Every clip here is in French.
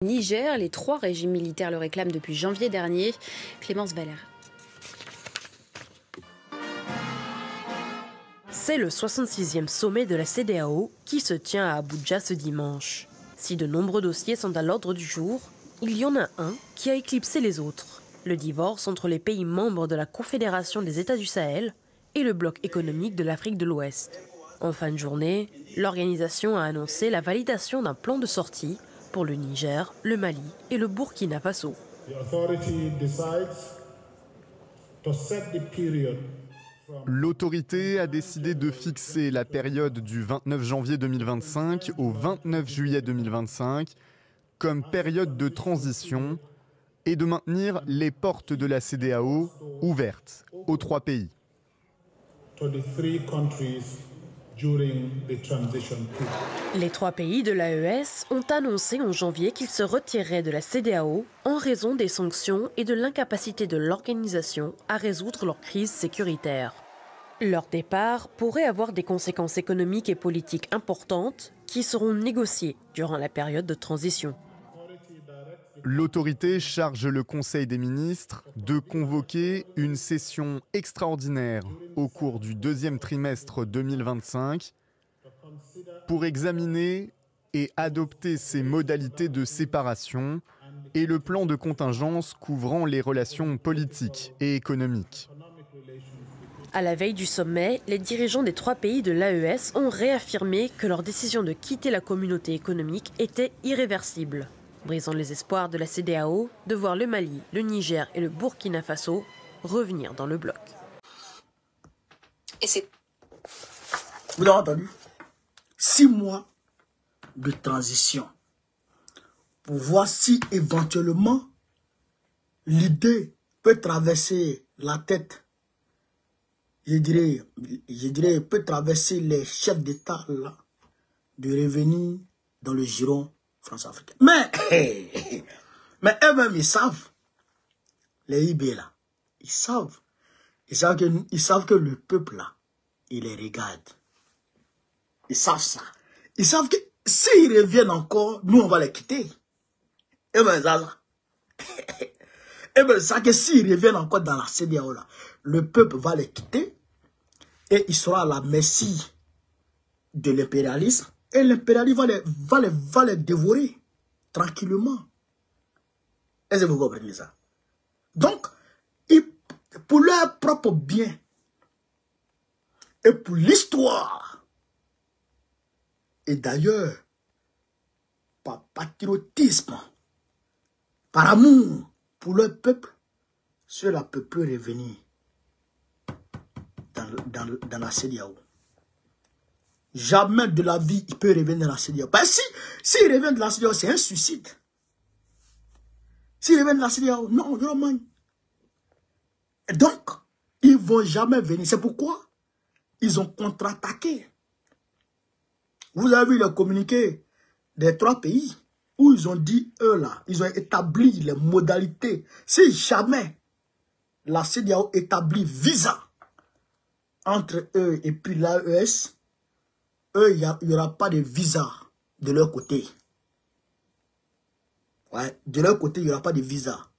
Niger, les 3 régimes militaires le réclament depuis janvier dernier. Clémence Valère. C'est le 66e sommet de la CEDEAO qui se tient à Abuja ce dimanche. Si de nombreux dossiers sont à l'ordre du jour, il y en a un qui a éclipsé les autres. Le divorce entre les pays membres de la Confédération des États du Sahel et le bloc économique de l'Afrique de l'Ouest. En fin de journée, l'organisation a annoncé la validation d'un plan de sortie pour le Niger, le Mali et le Burkina Faso. L'autorité a décidé de fixer la période du 29 janvier 2025 au 29 juillet 2025 comme période de transition et de maintenir les portes de la CEDEAO ouvertes aux 3 pays. Les 3 pays de l'AES ont annoncé en janvier qu'ils se retireraient de la CEDEAO en raison des sanctions et de l'incapacité de l'organisation à résoudre leur crise sécuritaire. Leur départ pourrait avoir des conséquences économiques et politiques importantes qui seront négociées durant la période de transition. L'autorité charge le Conseil des ministres de convoquer une session extraordinaire au cours du 2e trimestre 2025 pour examiner et adopter ces modalités de séparation et le plan de contingence couvrant les relations politiques et économiques. À la veille du sommet, les dirigeants des 3 pays de l'AES ont réaffirmé que leur décision de quitter la communauté économique était irréversible, brisant les espoirs de la CEDEAO de voir le Mali, le Niger et le Burkina Faso revenir dans le bloc. Et c'est... Vous avez entendu? 6 mois de transition pour voir si éventuellement l'idée peut traverser la tête, je dirais peut traverser les chefs d'État là, de revenir dans le giron France-Africain. Mais eux-mêmes, ils savent, les IB là, ils savent que le peuple là, il les regarde. Ils savent ça. Ils savent que s'ils reviennent encore, nous on va les quitter. Et bien ça, et bien ça que s'ils reviennent encore dans la CEDEAO là, le peuple va les quitter et il sera à la merci de l'impérialisme. Et l'impérialisme va les dévorer tranquillement. Est-ce que vous comprenez ça? Donc, pour leur propre bien et pour l'histoire, et d'ailleurs, par patriotisme, par amour pour leur peuple, cela peut revenir dans la CEDEAO. Jamais de la vie, il peut revenir dans la CEDEAO. Parce que s'il revient de la CEDEAO, c'est un suicide. S'il revient de la CEDEAO, non, non. Et donc, ils ne vont jamais venir. C'est pourquoi ils ont contre-attaqué. Vous avez vu le communiqué des 3 pays où ils ont dit, eux là, ils ont établi les modalités. Si jamais la CEDEAO établit visa entre eux et puis l'AES, eux, il n'y aura pas de visa de leur côté. Ouais, de leur côté, il n'y aura pas de visa.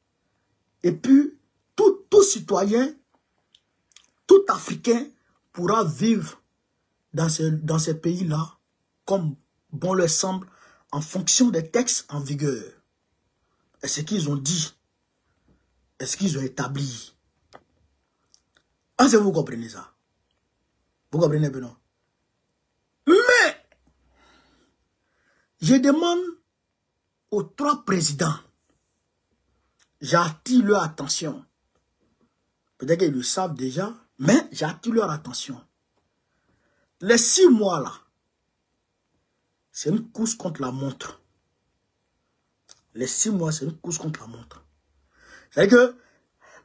Et puis, tout citoyen, tout Africain pourra vivre dans ces pays-là comme bon leur semble en fonction des textes en vigueur. Et ce qu'ils ont dit, est ce qu'ils ont établi. Est-ce que vous comprenez ça? Vous comprenez, Benoît? Mais, je demande aux 3 présidents, j'attire leur attention. Peut-être qu'ils le savent déjà, mais j'attire leur attention. Les 6 mois là, c'est une course contre la montre. Les 6 mois, c'est une course contre la montre. C'est-à-dire que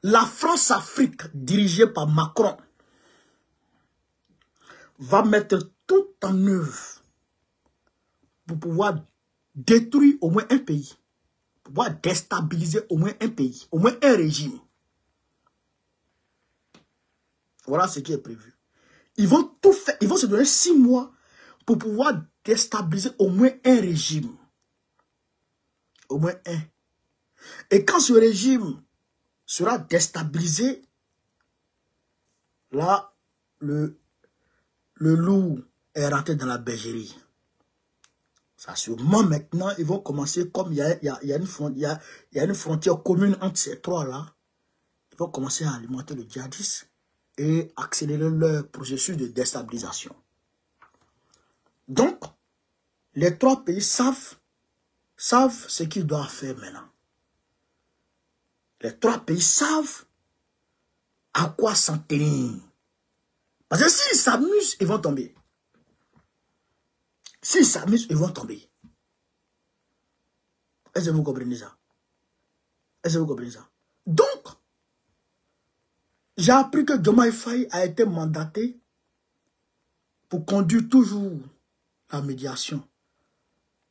la France-Afrique, dirigée par Macron, va mettre tout en œuvre pour pouvoir détruire au moins un pays, pour pouvoir déstabiliser au moins un pays, au moins un régime. Voilà ce qui est prévu. Ils vont tout faire, ils vont se donner 6 mois pour pouvoir déstabiliser au moins un régime. Au moins un. Et quand ce régime sera déstabilisé, là, le loup est rentré dans la bergerie. Ça, sûrement maintenant, ils vont commencer, comme il y a une frontière commune entre ces trois-là, ils vont commencer à alimenter le djihadisme et accélérer leur processus de déstabilisation. Donc, les trois pays savent ce qu'ils doivent faire maintenant. Les trois pays savent à quoi s'en tenir. Parce que s'ils s'amusent, ils vont tomber. S'ils s'amusent, ils vont tomber. Est-ce que vous comprenez ça? Est-ce que vous comprenez ça? Donc, j'ai appris que Diomaye Faye a été mandaté pour conduire toujours la médiation.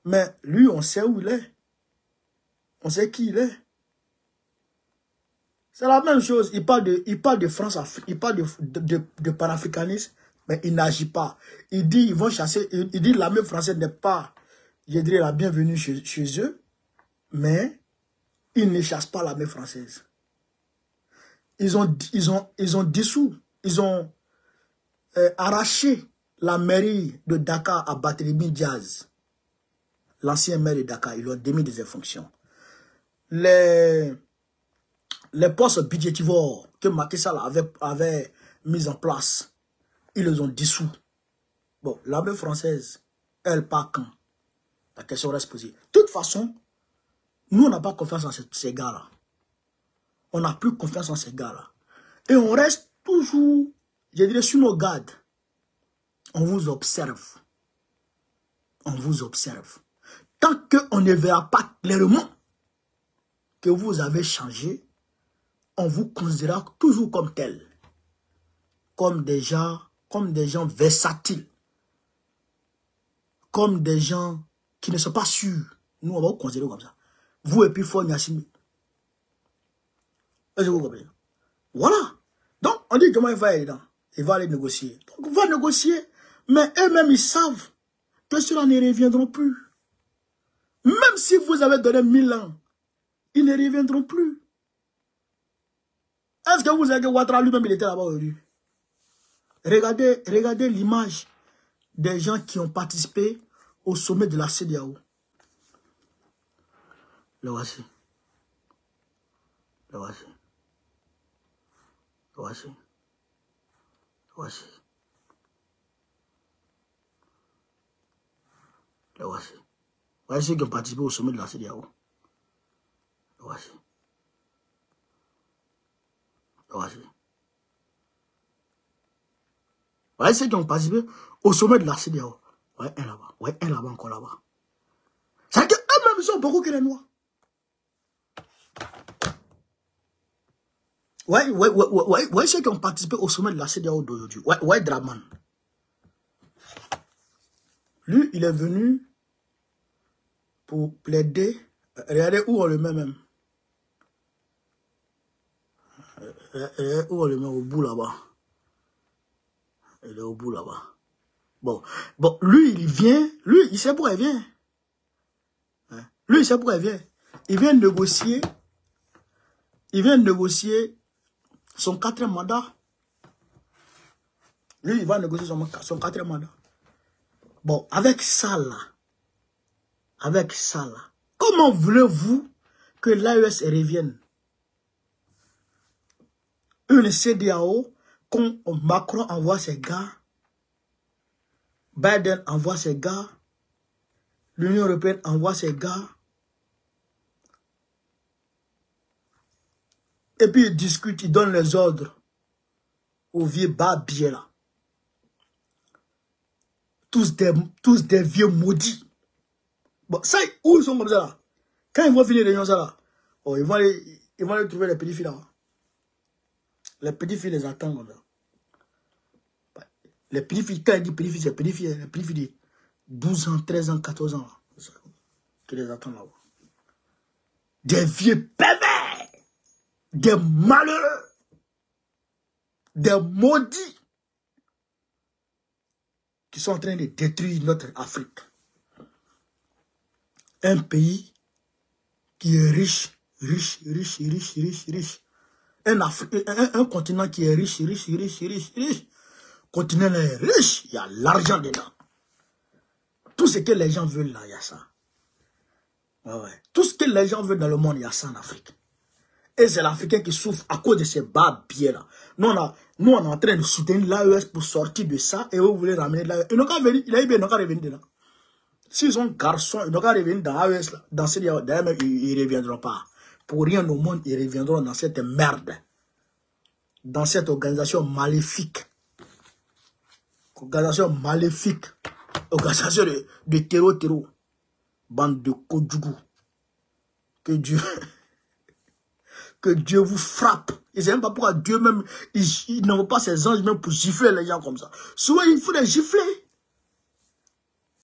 Mais lui, on sait où il est. On sait qui il est. C'est la même chose. Il parle de France, il parle de panafricanisme, mais il n'agit pas. Il dit ils vont chasser, il dit l'armée française n'est pas, je dirais, la bienvenue chez eux, mais ils ne chassent pas l'armée française. Ils ont dissous, ils ont arraché la mairie de Dakar à Barthélémy Diaz, l'ancien maire de Dakar. Ils l'ont démis de ses fonctions. Les postes budgétivores que Macky Sall avait mis en place, ils les ont dissous. Bon, l'armée française, elle part quand? La question reste posée. De toute façon, nous, on n'a pas confiance en ces gars-là. On n'a plus confiance en ces gars-là. Et on reste toujours, je dirais, sur nos gardes. On vous observe. On vous observe. Tant qu'on ne verra pas clairement que vous avez changé, on vous considérera toujours comme tel. Comme des gens versatiles. Comme des gens qui ne sont pas sûrs. Nous, on va vous considérer comme ça. Vous et puis Fon Yassimi. Est-ce que vous comprenez? Voilà. Donc, on dit comment il va aller dedans. Il va aller négocier. Donc, on va négocier. Mais eux-mêmes, ils savent que ceux-là ne reviendront plus. Même si vous avez donné 1000 ans, ils ne reviendront plus. Est-ce que vous savez que Ouattara lui-même, il était là-bas aujourd'hui? Regardez l'image des gens qui ont participé au sommet de la CEDEAO. Le voici. Le voici. Le voici. Le voici. Le voici. Voici ceux qui ont participé au sommet de la CEDEAO. Le voici. Le voici. Voyez ceux qui ont participé au sommet de la CEDEAO. Ouais, un là-bas. Ouais, un là-bas, encore là-bas. C'est que eux-mêmes, ils sont beaucoup que les Noirs. Ouais, ceux qui ont participé au sommet de la CEDEAO d'aujourd'hui. Ouais, Draman. Lui, il est venu pour plaider. Regardez où on le met même. Où on le met au bout là-bas. Il est au bout là-bas. Bon, lui, il vient. Lui, il sait pourquoi il vient. Hein? Lui, il sait pourquoi il vient. Il vient négocier. Il vient négocier son 4e mandat. Lui, il va négocier son 4e mandat. Bon, avec ça là, comment voulez-vous que l'AES revienne? Une CEDEAO, quand Macron envoie ses gars, Biden envoie ses gars, l'Union européenne envoie ses gars, et puis ils discutent, ils donnent les ordres aux vieux barbiers là. Tous des vieux maudits. Bon, ça, où ils sont comme ça là? Quand ils vont finir les réunions ça là, oh, ils vont aller trouver les petits filles là. Les petites filles les attendent comme ça. Les petites filles, quand ils disent petites filles, c'est petites filles, les petites filles de 12 ans, 13 ans, 14 ans, là, qui les attendent là-bas. Des vieux pervers, des malheureux, des maudits, qui sont en train de détruire notre Afrique. Un pays qui est riche. Un continent qui est riche. Continent est riche, il y a l'argent dedans. Tout ce que les gens veulent là, il y a ça. Ouais. Tout ce que les gens veulent dans le monde, il y a ça en Afrique. Et c'est l'Africain qui souffre à cause de ces bas billets là. Nous, on est en train de soutenir l'AES pour sortir de ça et vous voulez ramener l'AES. Ils n'ont qu'à venir, ils n'ont qu'à revenir dedans. S'ils sont garçons, ils n'ont qu'à revenir dans l'AES là. Dans cette, d'ailleurs, ils ne reviendront pas. Pour rien au monde, ils reviendront dans cette merde. Dans cette organisation maléfique. Organisation maléfique. Organisation de terreau. Bande de Kodjougou. Que Dieu vous frappe. Et c'est même pas pourquoi Dieu même, il n'envoie pas ses anges même pour gifler les gens comme ça. Souvent, il faut les gifler.